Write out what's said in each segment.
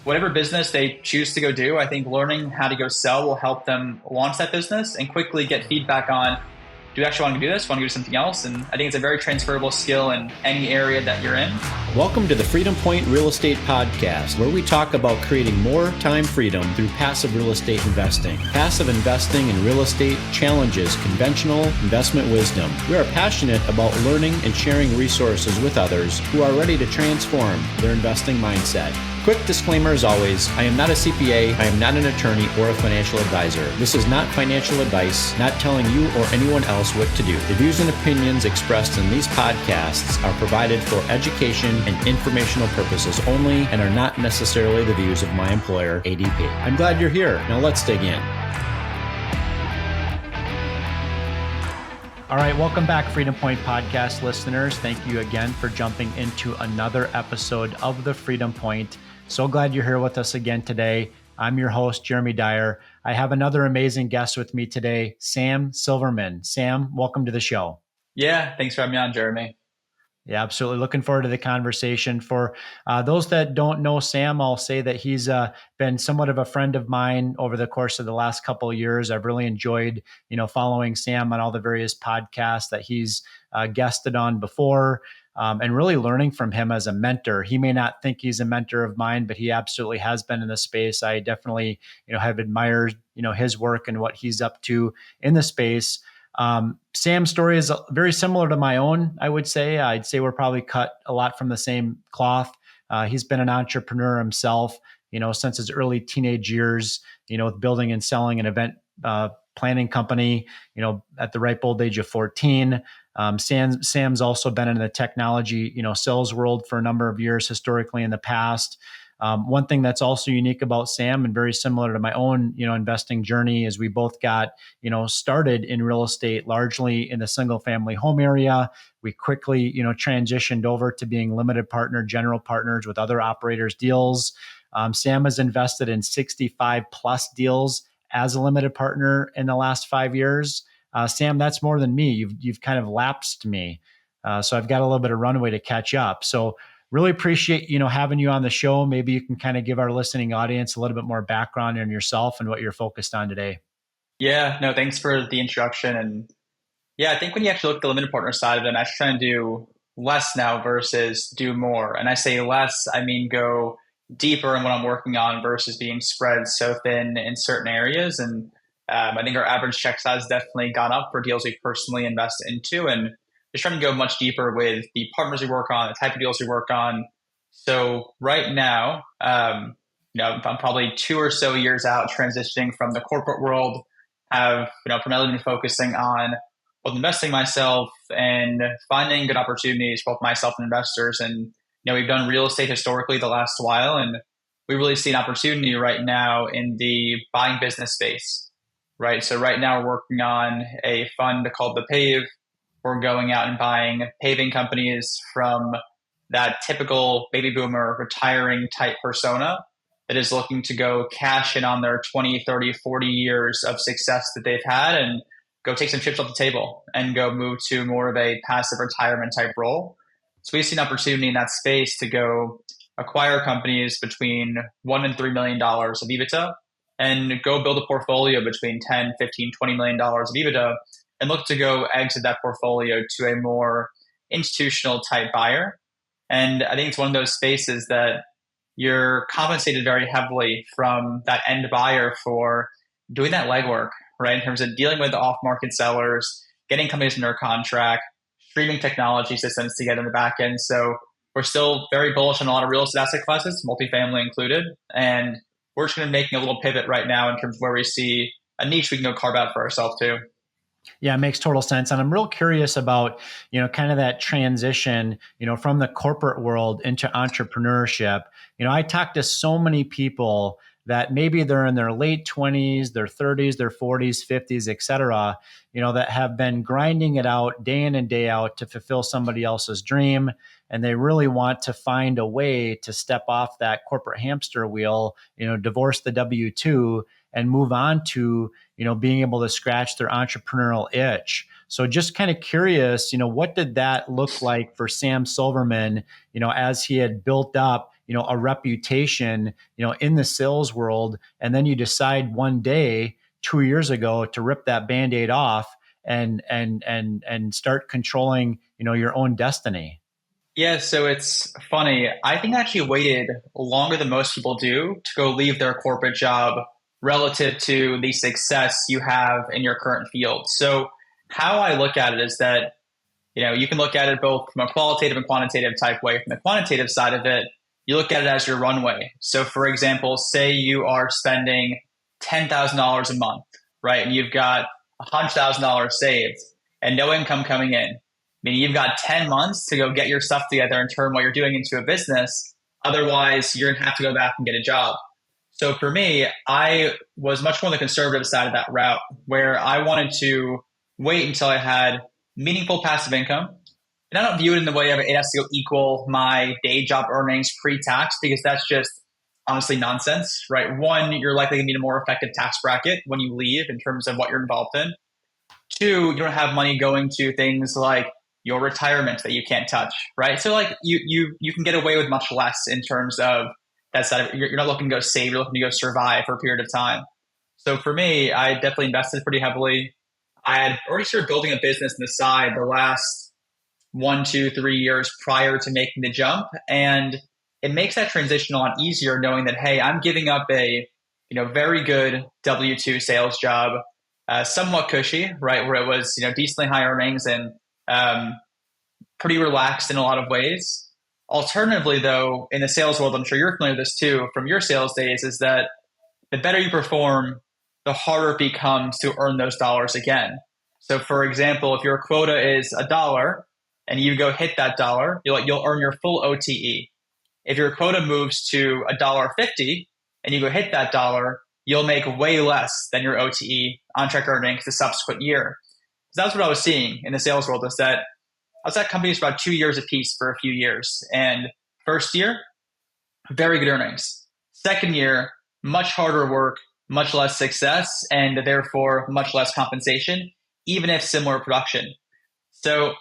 whatever business they choose to go do, I think learning how to go sell will help them launch that business and quickly get feedback on, do you actually want to do this? Want to do something else? And I think it's a very transferable skill in any area that you're in. Welcome to the Freedom Point Real Estate Podcast, where we talk about creating more time freedom through passive real estate investing. Passive investing in real estate challenges conventional investment wisdom. We are passionate about learning and sharing resources with others who are ready to transform their investing mindset. Quick disclaimer as always, I am not a CPA, I am not an attorney or a financial advisor. This is not financial advice, not telling you or anyone else what to do. The views and opinions expressed in these podcasts are provided for education and informational purposes only and are not necessarily the views of my employer, ADP. I'm glad you're here. Now let's dig in. All right, welcome back, Freedom Point Podcast listeners. Thank you again for jumping into another episode of the Freedom Point. So glad you're here with us again today. I'm your host, Jeremy DYER. I have another amazing guest with me today, Sam Silverman. Sam, welcome to the show. Yeah, thanks for having me on, Jeremy. Yeah, absolutely. Looking forward to the conversation. For those that don't know Sam, I'll say that he's been somewhat of a friend of mine over the course of the last couple of years. I've really enjoyed, following Sam on all the various podcasts that he's guested on before, and really learning from him as a mentor. He may not think he's a mentor of mine, but he absolutely has been in the space. I definitely, have admired, his work and what he's up to in the space. Sam's story is very similar to my own, I would say. I'd say we're probably cut a lot from the same cloth. He's been an entrepreneur himself, since his early teenage years, with building and selling an event planning company, at the ripe old age of 14. Sam's also been in the technology, sales world for a number of years historically in the past. One thing that's also unique about Sam and very similar to my own, investing journey is we both got, started in real estate largely in the single family home area. We quickly, transitioned over to being limited partner, general partners with other operators deals. Sam has invested in 65 plus deals as a limited partner in the last 5 years. Sam, that's more than me. You've kind of lapsed me. So I've got a little bit of runway to catch up. So really appreciate, having you on the show. Maybe you can kind of give our listening audience a little bit more background on yourself and what you're focused on today. Yeah, no, thanks for the introduction. And yeah, I think when you actually look at the limited partner side of it, I'm actually trying to do less now versus do more. And I say less, I mean go deeper in what I'm working on versus being spread so thin in certain areas. And I think our average check size has definitely gone up for deals we personally invest into, and just trying to go much deeper with the partners we work on, the type of deals we work on. So right now, I'm probably 2 or so years out transitioning from the corporate world, have primarily been focusing on both investing myself and finding good opportunities, both myself and investors. And we've done real estate historically the last while, and we really see an opportunity right now in the buying business space, right? So right now we're working on a fund called The Pave. We're going out and buying paving companies from that typical baby boomer retiring type persona that is looking to go cash in on their 20, 30, 40 years of success that they've had and go take some chips off the table and go move to more of a passive retirement type role. So we see an opportunity in that space to go acquire companies between $1 and $3 million of EBITDA and go build a portfolio between 10, 15, $20 million of EBITDA and look to go exit that portfolio to a more institutional type buyer. And I think it's one of those spaces that you're compensated very heavily from that end buyer for doing that legwork, right? In terms of dealing with off-market sellers, getting companies under contract, streaming technology systems to get in the back end. So we're still very bullish on a lot of real estate asset classes, multifamily included. And we're just going to be making a little pivot right now in terms of where we see a niche we can go carve out for ourselves too. Yeah, it makes total sense. And I'm real curious about, kind of that transition, from the corporate world into entrepreneurship. I talk to so many people that maybe they're in their late 20s, their 30s, their 40s, 50s, et cetera, that have been grinding it out day in and day out to fulfill somebody else's dream. And they really want to find a way to step off that corporate hamster wheel, divorce the W-2 and move on to, being able to scratch their entrepreneurial itch. So just kind of curious, what did that look like for Sam Silverman, as he had built up, a reputation, in the sales world. And then you decide one day, 2 years ago, to rip that Band-Aid off and start controlling, your own destiny. Yeah, so it's funny. I think I actually waited longer than most people do to go leave their corporate job relative to the success you have in your current field. So how I look at it is that, you can look at it both from a qualitative and quantitative type way. From the quantitative side of it, you look at it as your runway. So for example, say you are spending $10,000 a month, right? And you've got $100,000 saved and no income coming in. Meaning you've got 10 months to go get your stuff together and turn what you're doing into a business. Otherwise, you're going to have to go back and get a job. So for me, I was much more on the conservative side of that route, where I wanted to wait until I had meaningful passive income. And I don't view it in the way of it has to go equal my day job earnings pre-tax, because that's just honestly nonsense, right? One, you're likely going to need a more effective tax bracket when you leave in terms of what you're involved in. Two, you don't have money going to things like your retirement that you can't touch, right? So like you can get away with much less in terms of that side of it. You're not looking to go save, you're looking to go survive for a period of time. So for me, I definitely invested pretty heavily. I had already started building a business on the side the last 1, 2, 3 years prior to making the jump. And it makes that transition a lot easier knowing that, hey, I'm giving up a very good W-2 sales job, somewhat cushy, right? Where it was, decently high earnings and pretty relaxed in a lot of ways. Alternatively, though, in the sales world, I'm sure you're familiar with this too from your sales days, is that the better you perform, the harder it becomes to earn those dollars again. So for example, if your quota is $1 and you go hit that dollar, you'll earn your full OTE. If your quota moves to $1.50 and you go hit that dollar, you'll make way less than your OTE on track earnings the subsequent year. So that's what I was seeing in the sales world, is that I was at companies for about 2 years apiece for a few years. And first year, very good earnings. Second year, much harder work, much less success, and therefore much less compensation, even if similar production. So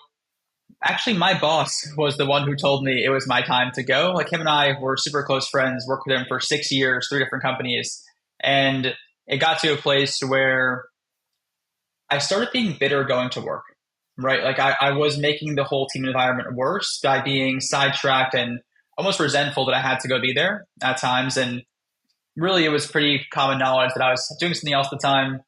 actually, my boss was the one who told me it was my time to go. Like, him and I were super close friends, worked with him for 6 years, 3 different companies. And it got to a place where I started being bitter going to work, right? Like I was making the whole team environment worse by being sidetracked and almost resentful that I had to go be there at times. And really, it was pretty common knowledge that I was doing something else at the time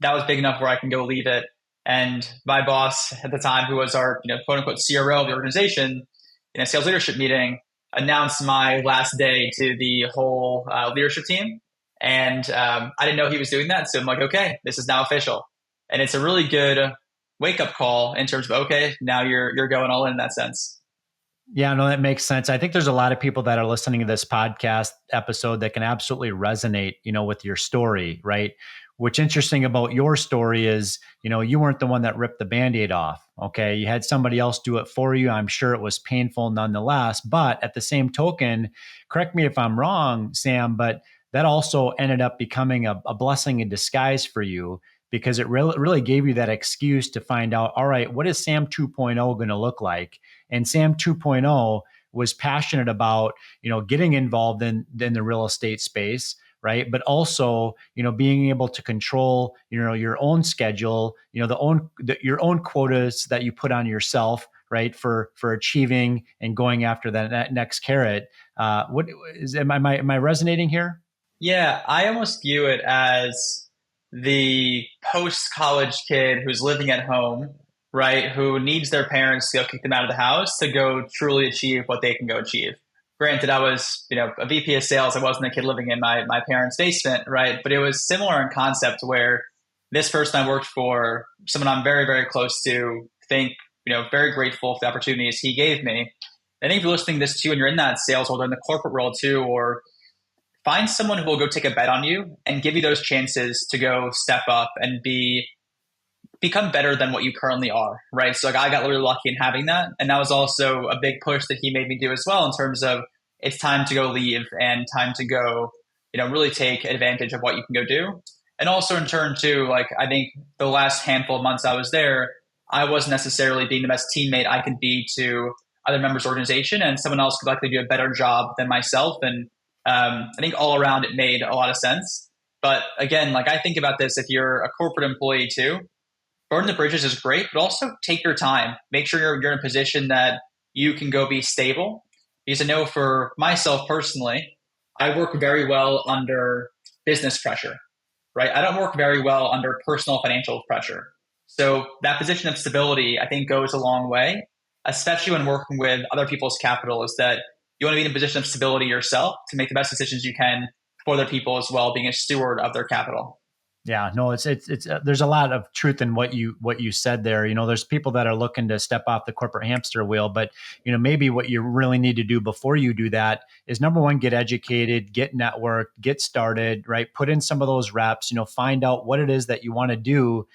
that was big enough where I can go leave it. And my boss at the time, who was our quote unquote CRO of the organization, in a sales leadership meeting, announced my last day to the whole leadership team. And I didn't know he was doing that. So I'm like, okay, this is now official. And it's a really good wake up call in terms of, okay, now you're going all in that sense. Yeah, no, that makes sense. I think there's a lot of people that are listening to this podcast episode that can absolutely resonate, with your story, right? What's interesting about your story is, you weren't the one that ripped the Band-Aid off. Okay. You had somebody else do it for you. I'm sure it was painful nonetheless. But at the same token, correct me if I'm wrong, Sam, but that also ended up becoming a blessing in disguise for you, because it really gave you that excuse to find out, all right, what is Sam 2.0 going to look like? And Sam 2.0 was passionate about, getting involved in the real estate space, right? But also, being able to control, your own schedule, your own quotas that you put on yourself, right? For achieving and going after that next carrot. What is, am I resonating here? Yeah, I almost view it as the post-college kid who's living at home, right? Who needs their parents to go kick them out of the house to go truly achieve what they can go achieve. Granted, I was, a VP of sales. I wasn't a kid living in my parents' basement, right? But it was similar in concept, where this person I worked for, someone I'm very, very close to, think, very grateful for the opportunities he gave me. I think if you're listening to this too, and you're in that sales world or in the corporate world too, or find someone who will go take a bet on you and give you those chances to go step up and become better than what you currently are, right? So like, I got really lucky in having that. And that was also a big push that he made me do as well, in terms of it's time to go leave and time to go, really take advantage of what you can go do. And also in turn too, like, I think the last handful of months I was there, I wasn't necessarily being the best teammate I could be to other members' organization, and someone else could likely do a better job than myself. And I think all around it made a lot of sense. But again, like I think about this, if you're a corporate employee too, burn the bridges is great, but also take your time. Make sure you're in a position that you can go be stable. Because I know for myself personally, I work very well under business pressure, right? I don't work very well under personal financial pressure. So that position of stability, I think, goes a long way, especially when working with other people's capital, is that you want to be in a position of stability yourself to make the best decisions you can for other people as well, being a steward of their capital. Yeah, no, it's there's a lot of truth in what you said there. There's people that are looking to step off the corporate hamster wheel, but maybe what you really need to do before you do that is, number one, get educated, get networked, get started, right? Put in some of those reps, find out what it is that you want to do,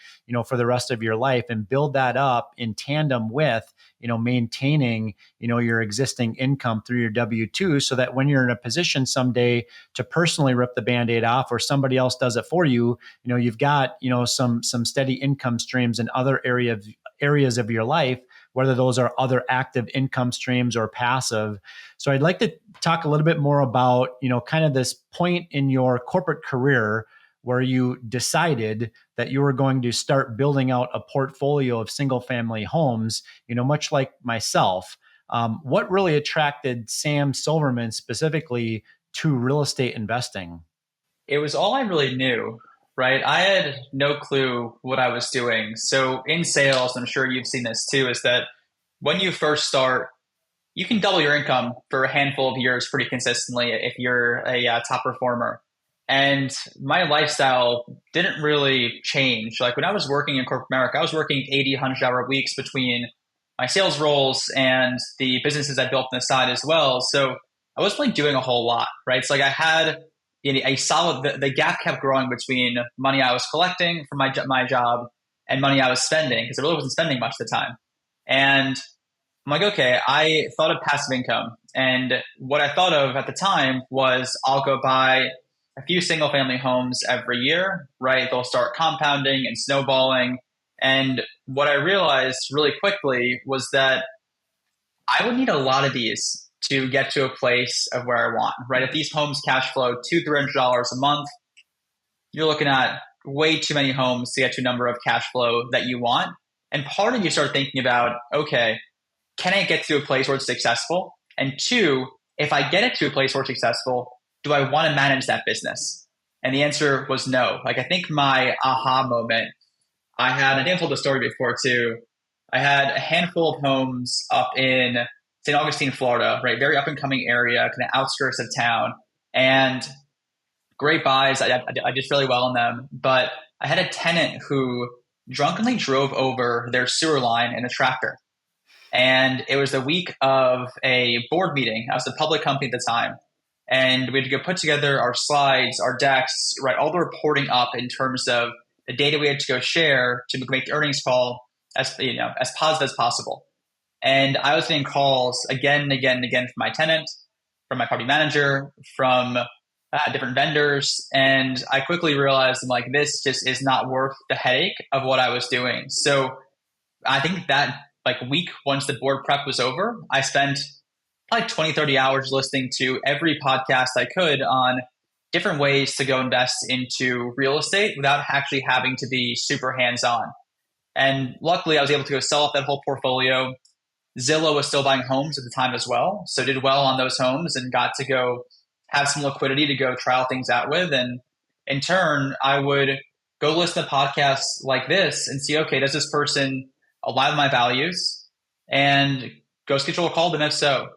for the rest of your life, and build that up in tandem with, maintaining, your existing income through your W-2, so that when you're in a position someday to personally rip the Band-Aid off, or somebody else does it for you, you've got, some steady income streams in other areas of your life, whether those are other active income streams or passive. So I'd like to talk a little bit more about, kind of this point in your corporate career where you decided that you were going to start building out a portfolio of single family homes, much like myself. What really attracted Sam Silverman specifically to real estate investing? It was all I really knew, right? I had no clue what I was doing. So in sales, I'm sure you've seen this too, is that when you first start, you can double your income for a handful of years pretty consistently if you're a top performer. And my lifestyle didn't really change. Like when I was working in corporate America, I was working 80, 100-hour weeks between my sales roles and the businesses I built on the side as well. So I wasn't really doing a whole lot, right? So like I had a solid, the gap kept growing between money I was collecting from my job and money I was spending, because I really wasn't spending much at the time. And I'm like, okay, I thought of passive income. And what I thought of at the time was I'll go buy a few single family homes every year, right? They'll start compounding and snowballing. And what I realized really quickly was that I would need a lot of these to get to a place of where I want, right? If these homes cash flow $200-300 a month, you're looking at way too many homes to get to a number of cash flow that you want. And part of you start thinking about, okay, can I get to a place where it's successful? And two, if I get it to a place where it's successful, do I want to manage that business? And the answer was no. Like I think my aha moment, I think I told the story before too. I had a handful of homes up in St. Augustine, Florida, right? Very up and coming area, kind of outskirts of town, and great buys. I did really well on them, but I had a tenant who drunkenly drove over their sewer line in a tractor. And it was the week of a board meeting. I was a public company at the time. And we had to go put together our slides, our decks, right, all the reporting up in terms of the data we had to go share to make the earnings call as positive as possible. And I was getting calls again and again and again from my tenant, from my property manager, from different vendors. And I quickly realized I'm like, this just is not worth the headache of what I was doing. So I think that like week, once the board prep was over, I spent probably 20-30 hours listening to every podcast I could on different ways to go invest into real estate without actually having to be super hands-on. And luckily, I was able to go sell off that whole portfolio. Zillow was still buying homes at the time as well, so did well on those homes and got to go have some liquidity to go trial things out with. And in turn, I would go listen to podcasts like this and see, okay, does this person align with my values? And go schedule a call with them if so.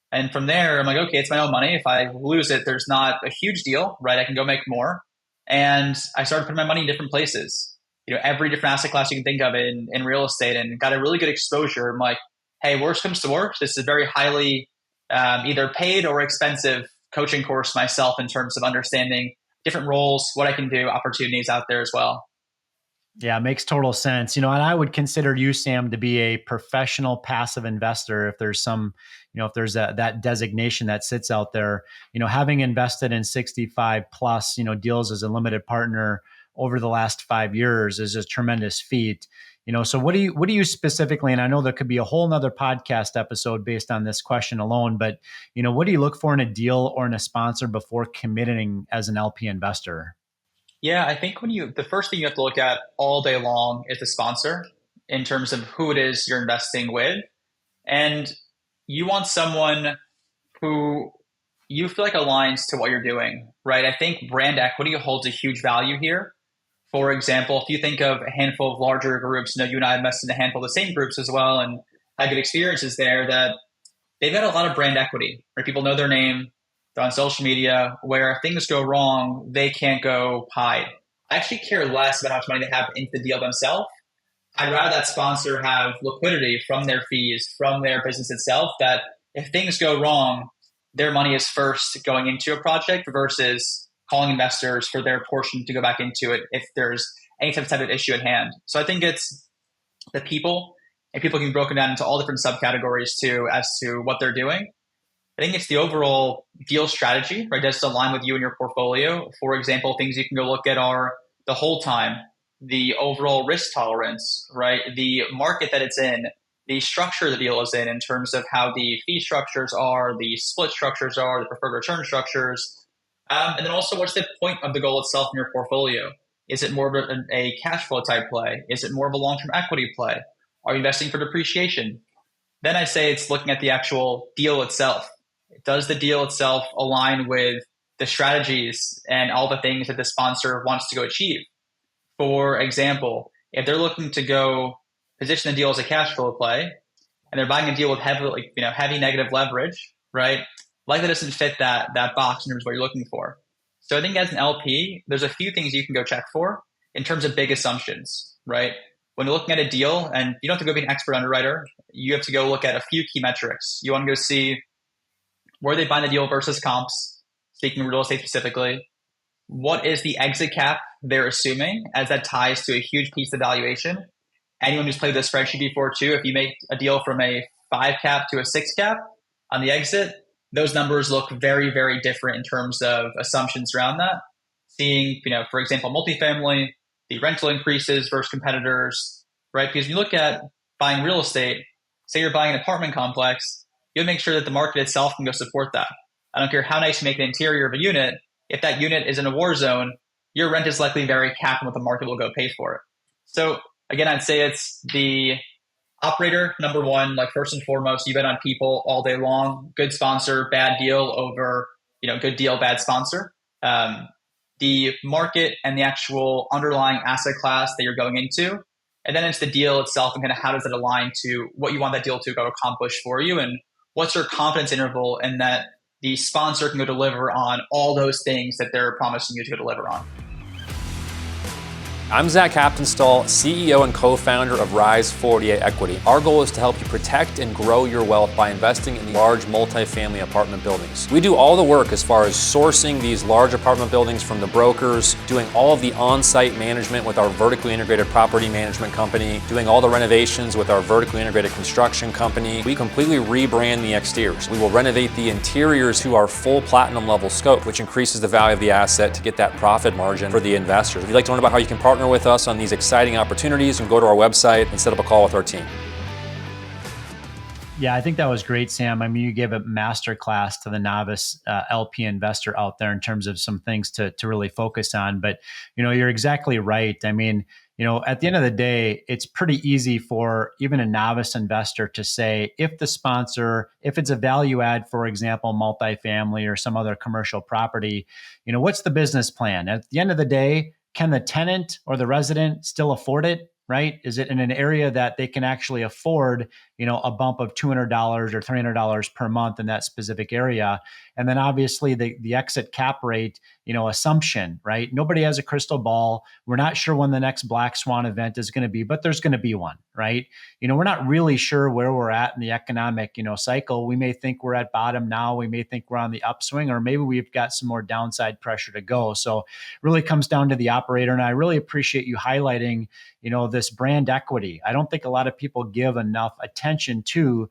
And from there, I'm like, okay, it's my own money. If I lose it, there's not a huge deal, right? I can go make more. And I started putting my money in different places, every different asset class you can think of in real estate, and got a really good exposure. I'm like, hey, worst comes to worst, this is a very highly either paid or expensive coaching course myself in terms of understanding different roles, what I can do, opportunities out there as well. Yeah, it makes total sense. And I would consider you, Sam, to be a professional passive investor. If there's if there's that designation that sits out there, having invested in 65 plus, deals as a limited partner over the last 5 years is a tremendous feat. So what do you specifically, and I know there could be a whole nother podcast episode based on this question alone, but what do you look for in a deal or in a sponsor before committing as an LP investor? Yeah, I think the first thing you have to look at all day long is the sponsor in terms of who it is you're investing with. And you want someone who you feel like aligns to what you're doing, right? I think brand equity holds a huge value here. For example, if you think of a handful of larger groups, you and I have invested in a handful of the same groups as well and had good experiences there, that they've got a lot of brand equity, right? People know their name, they're on social media, where if things go wrong, they can't go hide. I actually care less about how much money they have into the deal themselves. I'd rather that sponsor have liquidity from their fees, from their business itself, that if things go wrong, their money is first going into a project versus calling investors for their portion to go back into it if there's any type of issue at hand. So I think it's the people, and people can be broken down into all different subcategories too as to what they're doing. I think it's the overall deal strategy, right? Does it align with you and your portfolio? For example, things you can go look at are the hold time, the overall risk tolerance, right? The market that it's in, the structure the deal is in terms of how the fee structures are, the split structures are, the preferred return structures. And then also, what's the point of the goal itself in your portfolio? Is it more of a cash flow type play? Is it more of a long-term equity play? Are you investing for depreciation? Then I say it's looking at the actual deal itself. Does the deal itself align with the strategies and all the things that the sponsor wants to go achieve? For example, if they're looking to go position the deal as a cash flow play and they're buying a deal with heavy negative leverage, right? Likely doesn't fit that box in terms of what you're looking for. So I think as an LP, there's a few things you can go check for in terms of big assumptions, right? When you're looking at a deal, and you don't have to go be an expert underwriter, you have to go look at a few key metrics. You want to go see where they buying the deal versus comps, speaking of real estate specifically. What is the exit cap they're assuming, as that ties to a huge piece of valuation? Anyone who's played this spreadsheet before too, if you make a deal from a 5 cap to a 6 cap on the exit, those numbers look very, very different in terms of assumptions around that. Seeing, for example, multifamily, the rental increases versus competitors, right? Because when you look at buying real estate, say you're buying an apartment complex, you have to make sure that the market itself can go support that. I don't care how nice you make the interior of a unit. If that unit is in a war zone, your rent is likely very capped on what the market will go pay for it. So again, I'd say it's the operator, number one, like first and foremost, you bet on people all day long. Good sponsor, bad deal over, good deal, bad sponsor. The market and the actual underlying asset class that you're going into. And then it's the deal itself and kind of how does it align to what you want that deal to go accomplish for you, and what's your confidence interval in that the sponsor can go deliver on all those things that they're promising you to go deliver on. I'm Zach Haptonstall, CEO and co-founder of Rise 48 Equity. Our goal is to help you protect and grow your wealth by investing in large multifamily apartment buildings. We do all the work as far as sourcing these large apartment buildings from the brokers, doing all of the on-site management with our vertically integrated property management company, doing all the renovations with our vertically integrated construction company. We completely rebrand the exteriors. We will renovate the interiors to our full platinum level scope, which increases the value of the asset to get that profit margin for the investors. If you'd like to learn about how you can partner with us on these exciting opportunities, and go to our website and set up a call with our team. Yeah, I think that was great, Sam. I mean, you gave a master class to the novice LP investor out there in terms of some things to really focus on. But, you're exactly right. I mean, at the end of the day, it's pretty easy for even a novice investor to say, if the sponsor, if it's a value add, for example, multifamily or some other commercial property, what's the business plan? At the end of the day, can the tenant or the resident still afford it? Right? Is it in an area that they can actually afford, a bump of $200 or $300 per month in that specific area? And then obviously the exit cap rate, assumption, right? Nobody has a crystal ball. We're not sure when the next black swan event is going to be, but there's going to be one, right? We're not really sure where we're at in the economic, cycle. We may think we're at bottom now. We may think we're on the upswing, or maybe we've got some more downside pressure to go. So it really comes down to the operator. And I really appreciate you highlighting, this brand equity. I don't think a lot of people give enough attention to,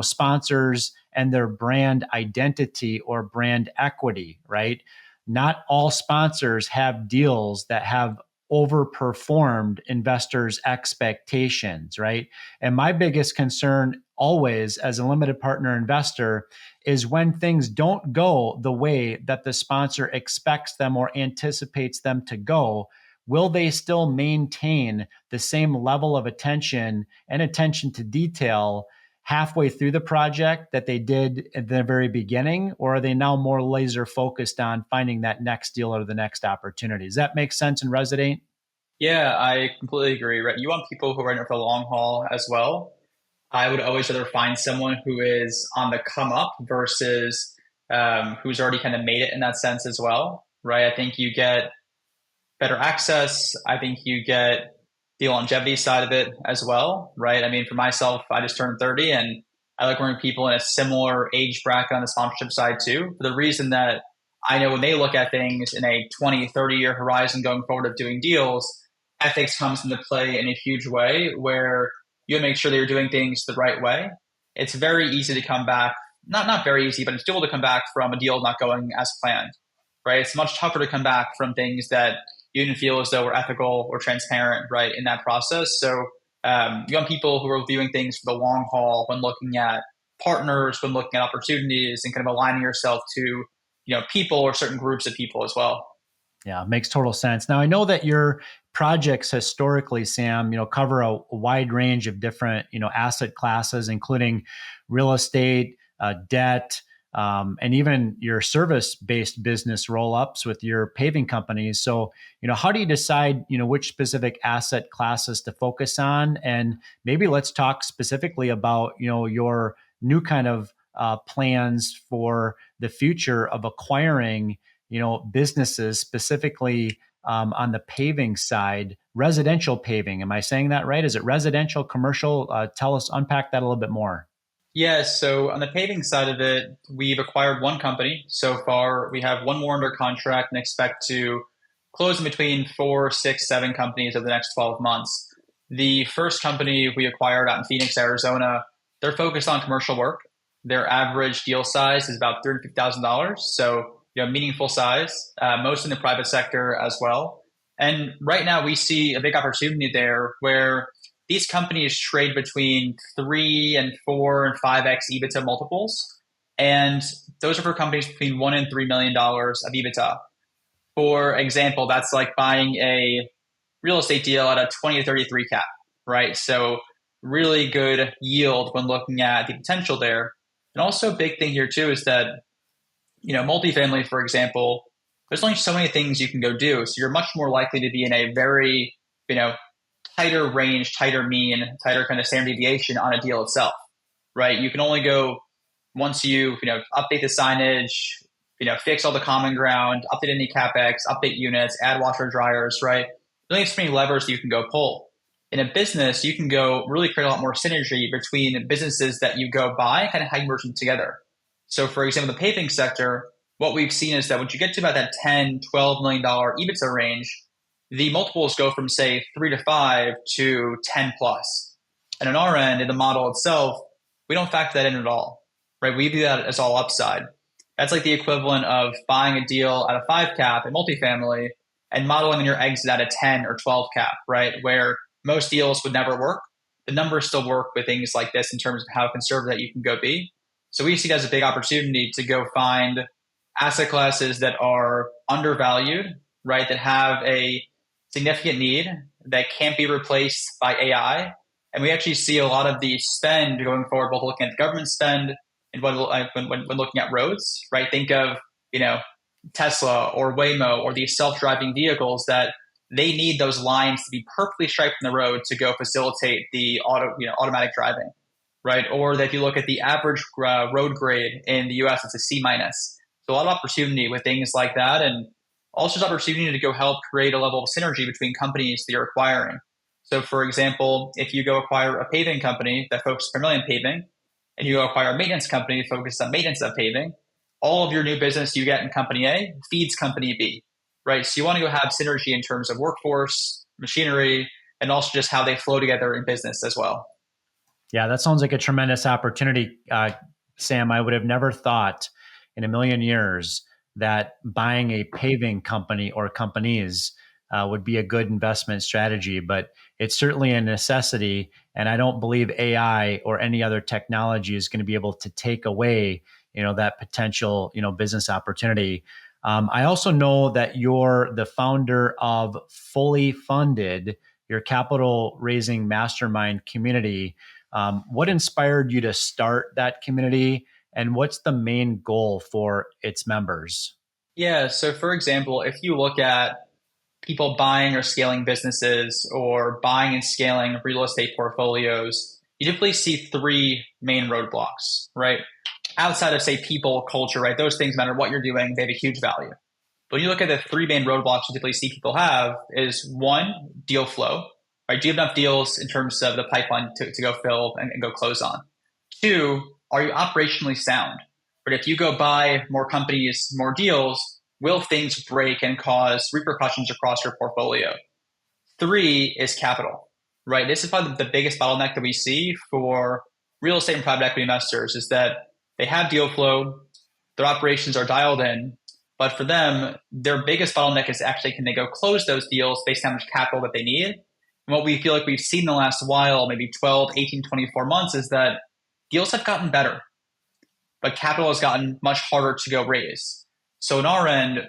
sponsors and their brand identity or brand equity, right? Not all sponsors have deals that have overperformed investors' expectations, right? And my biggest concern always as a limited partner investor is when things don't go the way that the sponsor expects them or anticipates them to go, will they still maintain the same level of attention and attention to detail halfway through the project that they did at the very beginning? Or are they now more laser focused on finding that next deal or the next opportunity? Does that make sense and resonate? Yeah, I completely agree. Right, you want people who are in it for the long haul as well. I would always rather find someone who is on the come up versus who's already kind of made it in that sense as well. Right, I think you get better access. I think you get the longevity side of it as well, right? I mean, for myself, I just turned 30 and I like working with people in a similar age bracket on the sponsorship side too, for the reason that I know when they look at things in a 20, 30-year horizon going forward of doing deals, ethics comes into play in a huge way where you make sure that you're doing things the right way. It's very easy to come back, not very easy, but it's doable to come back from a deal not going as planned, right? It's much tougher to come back from things that you didn't feel as though were ethical or transparent, right, in that process. So you want people who are viewing things for the long haul when looking at partners, when looking at opportunities, and kind of aligning yourself to people or certain groups of people as well. Yeah, makes total sense. Now, I know that your projects historically, Sam, cover a wide range of different, asset classes, including real estate, debt, and even your service-based business roll-ups with your paving companies. So, how do you decide, which specific asset classes to focus on? And maybe let's talk specifically about, your new kind of plans for the future of acquiring, businesses specifically on the paving side, residential paving. Am I saying that right? Is it residential, commercial? Tell us, unpack that a little bit more. Yeah, so on the paving side of it, we've acquired one company so far. We have one more under contract and expect to close in between 4, 6, 7 companies over the next 12 months. The first company we acquired out in Phoenix, Arizona, they're focused on commercial work. Their average deal size is about $350,000, so meaningful size, most in the private sector as well. And right now we see a big opportunity there where these companies trade between 3 and 4 and 5x EBITDA multiples. And those are for companies between $1 and $3 million of EBITDA. For example, that's like buying a real estate deal at a 20 to 33 cap, right? So really good yield when looking at the potential there. And also a big thing here too is that, multifamily, for example, there's only so many things you can go do. So you're much more likely to be in a very, tighter range, tighter mean, tighter kind of standard deviation on a deal itself, right? You can only go once you, update the signage, fix all the common ground, update any CapEx, update units, add washer dryers, right? There's only so many levers that you can go pull. In a business, you can go really create a lot more synergy between businesses that you go buy, kind of how you merge them together. So for example, the paving sector, what we've seen is that once you get to about that $10, $12 million EBITDA range, the multiples go from say 3 to 5 to 10 plus. And on our end, in the model itself, we don't factor that in at all, right? We view that as all upside. That's like the equivalent of buying a deal at a 5 cap in multifamily and modeling in your exit at a 10 or 12 cap, right? Where most deals would never work. The numbers still work with things like this in terms of how conservative you can go be. So we see it as a big opportunity to go find asset classes that are undervalued, right? That have a significant need that can't be replaced by AI. And we actually see a lot of the spend going forward, both looking at government spend and when looking at roads, right? Think of, Tesla or Waymo or these self-driving vehicles that they need those lines to be perfectly striped in the road to go facilitate the automatic driving, right? Or that if you look at the average road grade in the US, it's a C minus. So a lot of opportunity with things like that. And also there's opportunity to go help create a level of synergy between companies that you're acquiring. So for example, if you go acquire a paving company that focuses primarily on paving, and you go acquire a maintenance company focused on maintenance of paving, all of your new business you get in company A feeds company B, right? So you want to go have synergy in terms of workforce, machinery, and also just how they flow together in business as well. Yeah, that sounds like a tremendous opportunity, Sam. I would have never thought in a million years that buying a paving company or companies would be a good investment strategy, but it's certainly a necessity. And I don't believe AI or any other technology is going to be able to take away, that potential, business opportunity. I also know that you're the founder of Fully Funded, your capital raising mastermind community. What inspired you to start that community, and what's the main goal for its members? Yeah. So, for example, if you look at people buying or scaling businesses or buying and scaling real estate portfolios, you typically see three main roadblocks, right? Outside of, say, people, culture, right? Those things matter what you're doing, they have a huge value. But when you look at the three main roadblocks you typically see people have is one, deal flow, right? Do you have enough deals in terms of the pipeline to go fill and go close on? Two, are you operationally sound? But if you go buy more companies, more deals, will things break and cause repercussions across your portfolio? Three is capital, right? This is probably the biggest bottleneck that we see for real estate and private equity investors is that they have deal flow, their operations are dialed in, but for them, their biggest bottleneck is actually can they go close those deals based on how much capital that they need? And what we feel like we've seen in the last while, maybe 12, 18, 24 months, is that deals have gotten better, but capital has gotten much harder to go raise. So in our end,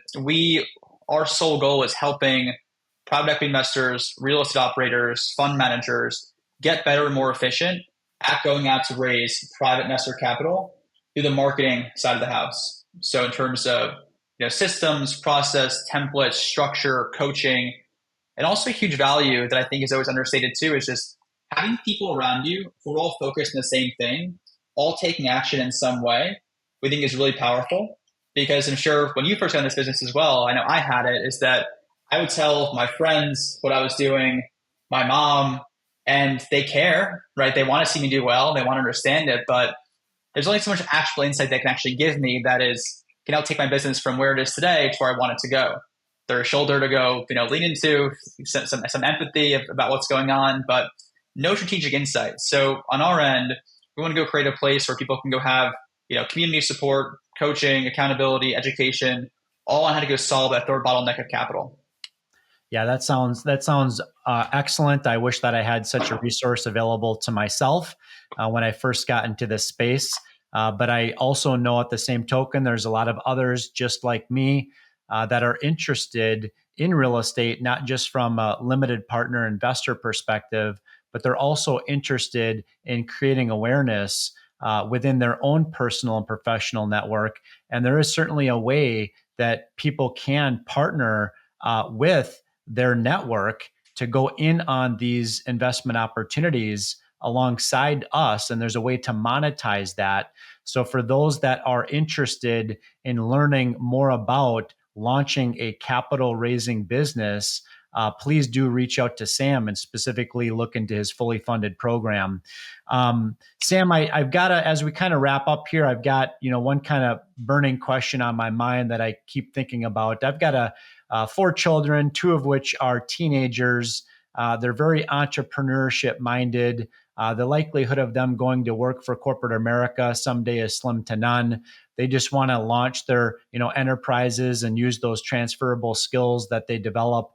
our sole goal is helping private equity investors, real estate operators, fund managers get better and more efficient at going out to raise private investor capital through the marketing side of the house. So in terms of systems, process, templates, structure, coaching, and also a huge value that I think is always understated too is just having people around you who are all focused on the same thing, all taking action in some way, we think is really powerful. Because I'm sure when you first got in this business as well, I know I had it, is that I would tell my friends what I was doing, my mom, and they care, right? They want to see me do well. They want to understand it, but there's only so much actual insight they can actually give me that can help take my business from where it is today to where I want it to go. They're a shoulder to go, lean into, some empathy about what's going on, but no strategic insight. So on our end, we want to go create a place where people can go have, community support, coaching, accountability, education, all on how to go solve that third bottleneck of capital. Yeah, that sounds excellent. I wish that I had such a resource available to myself when I first got into this space. But I also know at the same token, there's a lot of others just like me that are interested in real estate, not just from a limited partner investor perspective, but they're also interested in creating awareness within their own personal and professional network. And there is certainly a way that people can partner with their network to go in on these investment opportunities alongside us. And there's a way to monetize that. So for those that are interested in learning more about launching a capital raising business, please do reach out to Sam and specifically look into his Fully Funded program. Sam, I've got as we kind of wrap up here, I've got, one kind of burning question on my mind that I keep thinking about. I've got 4 children, 2 of which are teenagers. They're very entrepreneurship minded. The likelihood of them going to work for corporate America someday is slim to none. They just want to launch their, enterprises and use those transferable skills that they develop,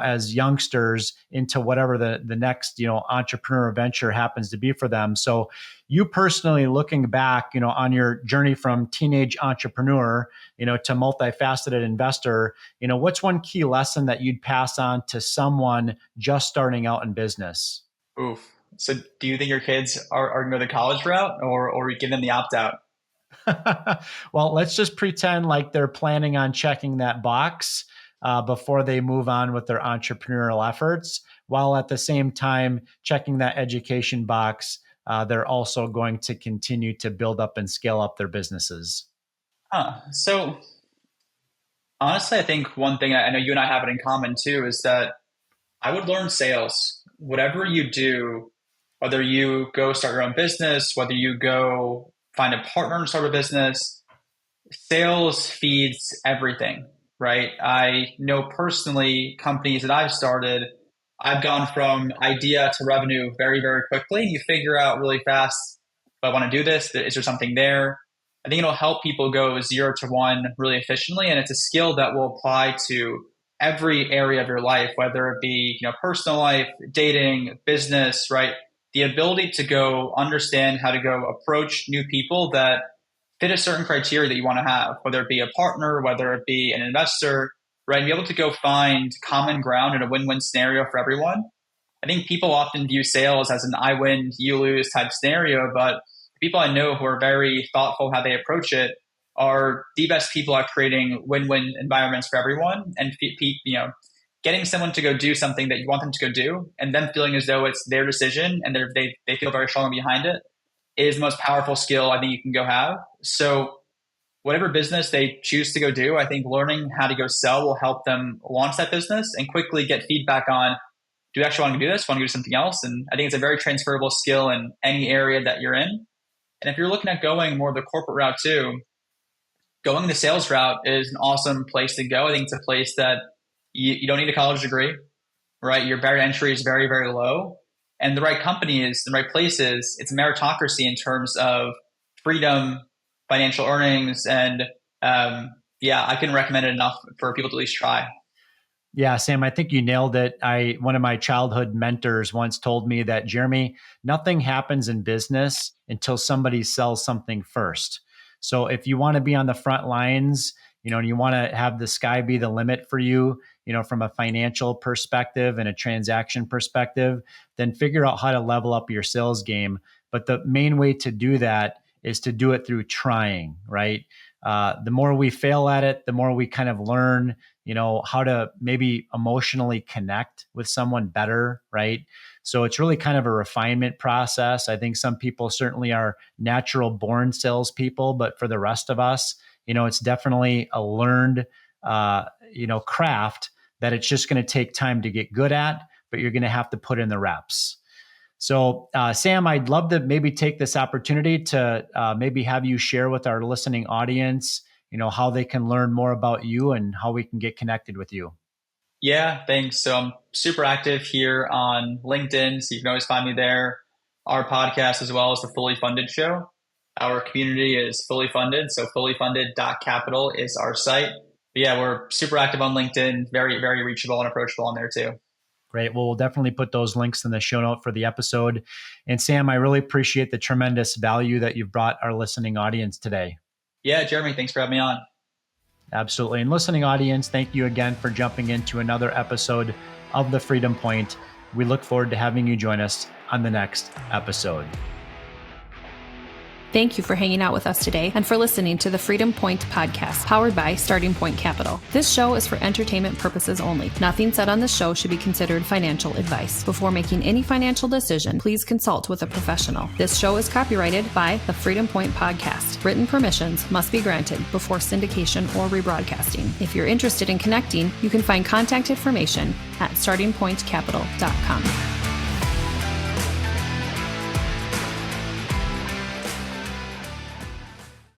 as youngsters into whatever the next, entrepreneur venture happens to be for them. So you personally looking back, on your journey from teenage entrepreneur, to multifaceted investor, what's one key lesson that you'd pass on to someone just starting out in business? Oof. So do you think your kids are going to go the college route or give them the opt-out? Well, let's just pretend like they're planning on checking that box before they move on with their entrepreneurial efforts, while at the same time checking that education box, they're also going to continue to build up and scale up their businesses. So honestly, I think one thing I know you and I have it in common too is that I would learn sales. Whatever you do, whether you go start your own business, whether you go find a partner and start a business, sales feeds everything, right? I know personally companies that I've started, I've gone from idea to revenue very, very quickly. You figure out really fast, if I want to do this, is there something there? I think it'll help people go 0 to 1 really efficiently. And it's a skill that will apply to every area of your life, whether it be, personal life, dating, business, right? The ability to go understand how to go approach new people that fit a certain criteria that you want to have, whether it be a partner, whether it be an investor, right? And be able to go find common ground in a win-win scenario for everyone. I think people often view sales as an I win, you lose type scenario, but people I know who are very thoughtful how they approach it are the best people at creating win-win environments for everyone, and getting someone to go do something that you want them to go do, and them feeling as though it's their decision and they feel very strongly behind it, is the most powerful skill I think you can go have. So whatever business they choose to go do, I think learning how to go sell will help them launch that business and quickly get feedback on, do you actually want to do this? Want to do something else? And I think it's a very transferable skill in any area that you're in. And if you're looking at going more the corporate route too, going the sales route is an awesome place to go. I think it's a place that you don't need a college degree, right? Your barrier to entry is very, very low. And the right companies, the right places, it's meritocracy in terms of freedom, financial earnings. And I can recommend it enough for people to at least try. Yeah, Sam, I think you nailed it. One of my childhood mentors once told me that, Jeremy, nothing happens in business until somebody sells something first. So if you want to be on the front lines, and you want to have the sky be the limit for you, from a financial perspective and a transaction perspective, then figure out how to level up your sales game. But the main way to do that is to do it through trying, right? The more we fail at it, the more we kind of learn, how to maybe emotionally connect with someone better, right? So it's really kind of a refinement process. I think some people certainly are natural born salespeople, but for the rest of us, it's definitely a learned, craft that it's just going to take time to get good at, but you're going to have to put in the reps. So, Sam, I'd love to maybe take this opportunity to maybe have you share with our listening audience, how they can learn more about you and how we can get connected with you. Yeah, thanks. So I'm super active here on LinkedIn, so you can always find me there. Our podcast, as well as the Fully Funded Show. Our community is fully funded, so fullyfunded.capital is our site. But yeah, we're super active on LinkedIn, very, very reachable and approachable on there too. Great. Well, we'll definitely put those links in the show note for the episode. And Sam, I really appreciate the tremendous value that you've brought our listening audience today. Yeah, Jeremy, thanks for having me on. Absolutely. And listening audience, thank you again for jumping into another episode of The Freedom Point. We look forward to having you join us on the next episode. Thank you for hanging out with us today and for listening to the Freedom Point podcast, powered by Starting Point Capital. This show is for entertainment purposes only. Nothing said on this show should be considered financial advice. Before making any financial decision, please consult with a professional. This show is copyrighted by the Freedom Point podcast. Written permissions must be granted before syndication or rebroadcasting. If you're interested in connecting, you can find contact information at startingpointcapital.com.